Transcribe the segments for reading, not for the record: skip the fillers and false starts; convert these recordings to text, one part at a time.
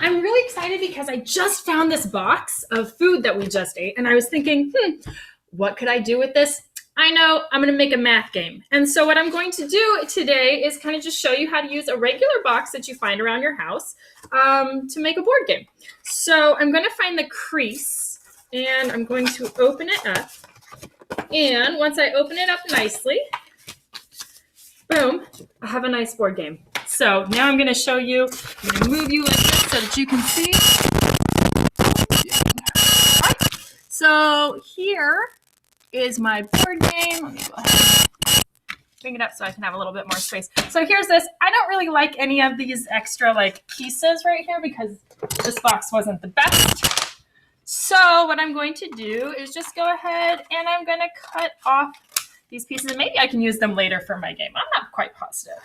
I'm really excited because I just found this box of food that we just ate, and I was thinking, what could I do with this? I know, I'm going to make a math game. And so what I'm going to do today is kind of just show you how to use a regular box that you find around your house to make a board game. So I'm going to find the crease, and I'm going to open it up. And once I open it up nicely, boom, I have a nice board game. So now I'm going to show you, I'm going to move you like this so that you can see. All right. So here is my board game. Let me go ahead and bring it up so I can have a little bit more space. So here's this. I don't really like any of these extra pieces right here because this box wasn't the best. So what I'm going to do is just go ahead and I'm going to cut off these pieces. And maybe I can use them later for my game. I'm not quite positive.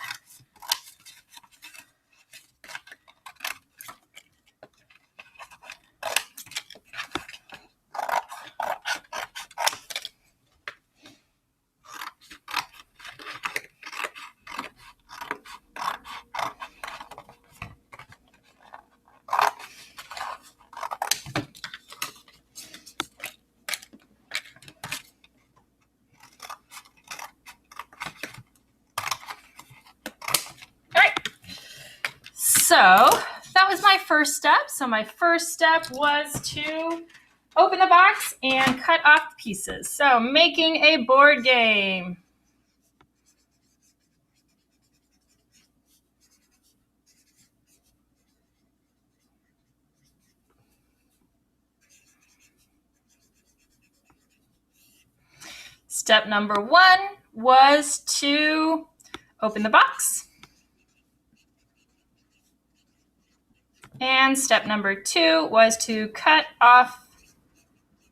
So that was my first step. So my first step was to open the box and cut off pieces. So making a board game. Step number 1 was to open the box. And step number 2 was to cut off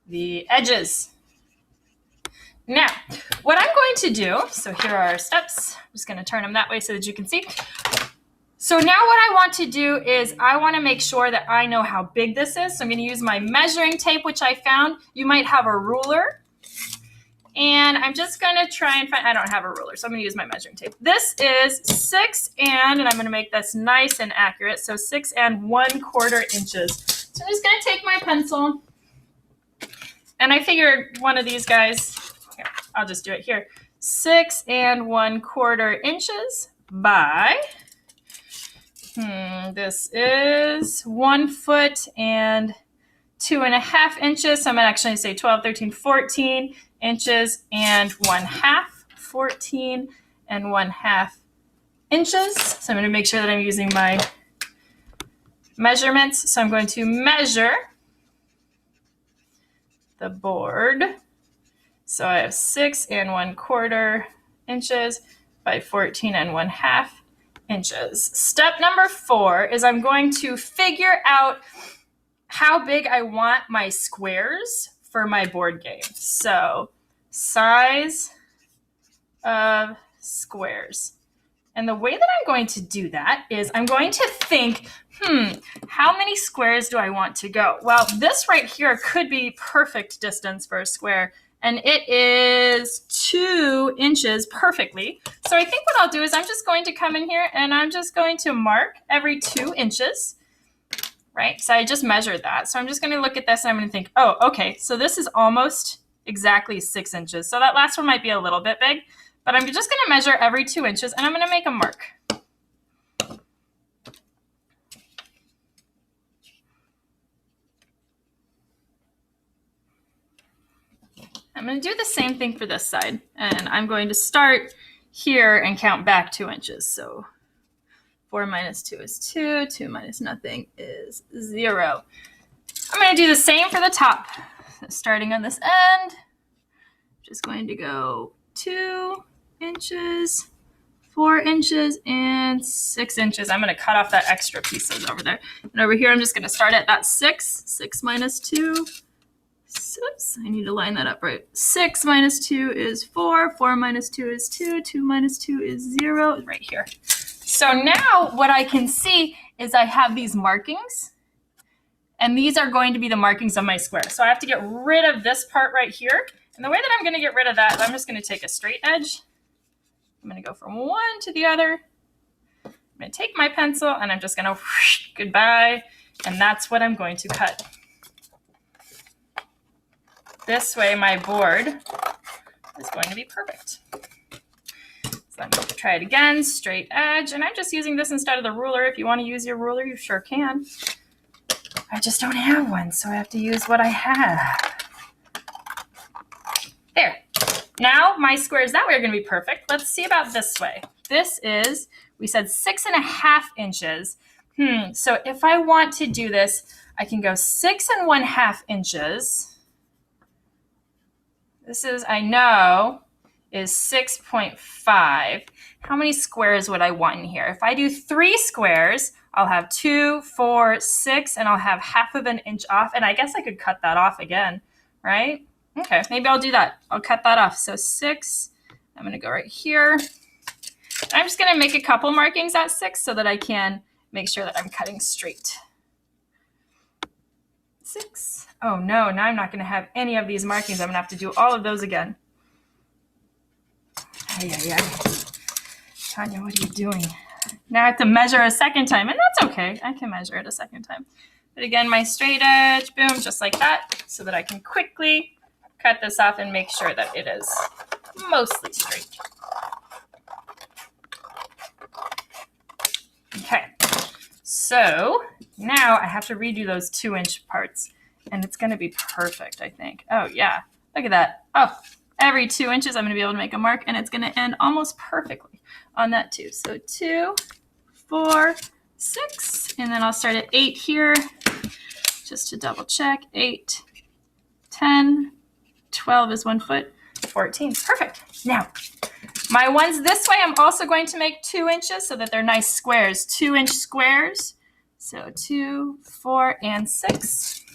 the edges. Now, what I'm going to do, so here are our steps. I'm just going to turn them that way so that you can see. So now what I want to do is I want to make sure that I know how big this is. So I'm going to use my measuring tape, which I found. You might have a ruler. And I'm just going to try and find, I don't have a ruler, so I'm going to use my measuring tape. This is 6 and I'm going to make this nice and accurate. So 6 1/4 inches. So I'm just going to take my pencil. And I figured one of these guys, here, I'll just do it here. 6 1/4 inches by, this is 1 foot and 2.5 inches. So I'm going to actually say 12, 13, 14 inches and 1/2, 14 1/2 inches. So I'm going to make sure that I'm using my measurements. So I'm going to measure the board. So I have 6 1/4 inches by 14 1/2 inches. Step number 4 is I'm going to figure out how big I want my squares for my board game. So size of squares. And the way that I'm going to do that is I'm going to think, how many squares do I want to go? Well, this right here could be perfect distance for a square, and it is 2 inches perfectly. So I think what I'll do is I'm just going to come in here and I'm just going to mark every 2 inches. Right? So I just measured that. So I'm just going to look at this and I'm going to think, oh, okay, so this is almost exactly 6 inches. So that last one might be a little bit big, but I'm just going to measure every 2 inches and I'm going to make a mark. I'm going to do the same thing for this side. And I'm going to start here and count back 2 inches. So 4 minus 2 is 2. 2 minus nothing is 0. I'm going to do the same for the top. So starting on this end, just going to go 2 inches, 4 inches, and 6 inches. I'm going to cut off that extra pieces over there. And over here, I'm just going to start at that 6. 6 minus 2. Oops, I need to line that up right. 6 minus 2 is 4. 4 minus 2 is 2. 2 minus 2 is 0. Right here. So now what I can see is I have these markings, and these are going to be the markings of my square. So I have to get rid of this part right here. And the way that I'm going to get rid of that is I'm just going to take a straight edge. I'm going to go from one to the other. I'm going to take my pencil, and I'm just going to whoosh, goodbye. And that's what I'm going to cut. This way my board is going to be perfect. So I'm going to try it again, straight edge, and I'm just using this instead of the ruler. If you want to use your ruler, you sure can. I just don't have one, so I have to use what I have. There. Now my squares that way are going to be perfect. Let's see about this way. This is, we said 6.5 inches. So if I want to do this, I can go 6 1/2 inches. This is, I know, is 6.5. How many squares would I want in here? If I do 3 squares, I'll have 2, 4, 6, and I'll have 1/2 an inch off. And I guess I could cut that off again, right? Okay, maybe I'll do that. I'll cut that off. So 6, I'm going to go right here. I'm just going to make a couple markings at 6 so that I can make sure that I'm cutting straight. 6. Oh no, now I'm not going to have any of these markings. I'm going to have to do all of those again. Ay. Tanya, what are you doing? Now I have to measure a second time, and that's okay. I can measure it a second time. But again, my straight edge, boom, just like that, so that I can quickly cut this off and make sure that it is mostly straight. Okay, so now I have to redo those 2-inch parts, and it's going to be perfect, I think. Oh, yeah, look at that. Oh, every 2 inches, I'm going to be able to make a mark, and it's going to end almost perfectly on that too. So 2, 4, 6, and then I'll start at 8 here, just to double check. 8, 10, 12 is 1 foot, 14. Perfect. Now, my ones this way, I'm also going to make 2 inches so that they're nice squares, 2-inch squares. So 2, 4, and 6.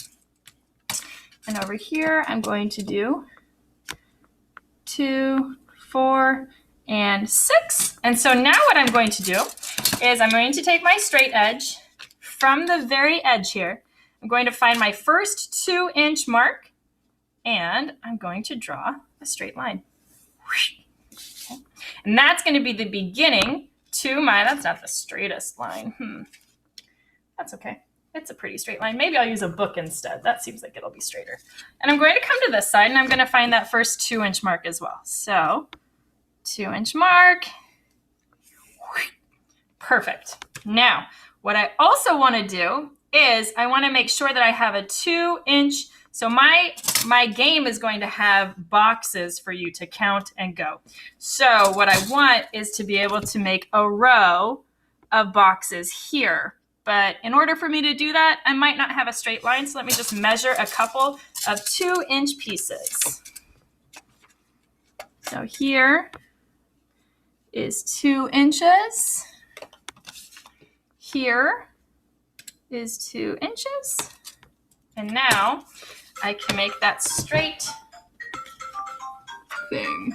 And over here, I'm going to do 2, 4, and 6. And so now what I'm going to do is I'm going to take my straight edge from the very edge here. I'm going to find my first 2-inch mark, and I'm going to draw a straight line. Okay. And that's going to be the beginning to my, that's not the straightest line. That's okay. It's a pretty straight line. Maybe I'll use a book instead. That seems like it'll be straighter. And I'm going to come to this side, and I'm going to find that first 2-inch mark as well. So 2-inch mark. Perfect. Now, what I also want to do is I want to make sure that I have a 2-inch. So my game is going to have boxes for you to count and go. So what I want is to be able to make a row of boxes here. But in order for me to do that, I might not have a straight line. So let me just measure a couple of 2-inch pieces. So here is 2 inches. Here is 2 inches. And now I can make that straight thing.